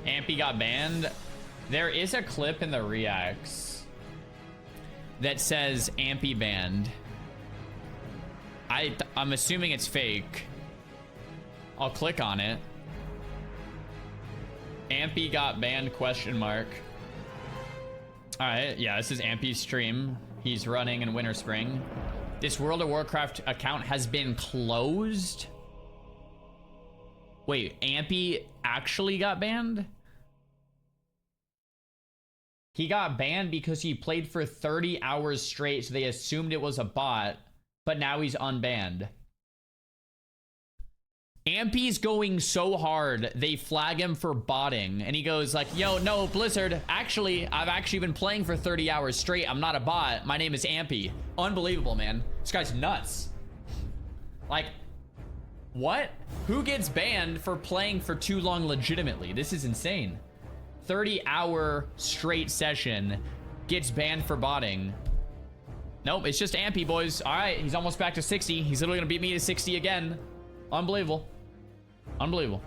Ahmpy got banned. There is a clip in the reacts that says Ahmpy banned. I'm assuming it's fake. I'll click on it. Ahmpy got banned, question mark. All right, yeah, this is Ahmpy's stream. He's running in Winter Spring. This World of Warcraft account has been closed. Wait, Ahmpy actually got banned? He got banned because he played for 30 hours straight, so they assumed it was a bot, but now he's unbanned. Ahmpy's going so hard, they flag him for botting, and he goes like, yo, no, Blizzard, actually, I've actually been playing for 30 hours straight. I'm not a bot. My name is Ahmpy. Unbelievable, man. This guy's nuts. Like, what? Who gets banned for playing for too long legitimately? This is insane. 30-hour straight session gets banned for botting. Nope, it's just Ahmpy, boys. All right, he's almost back to 60. He's literally gonna beat me to 60 again. Unbelievable. Unbelievable.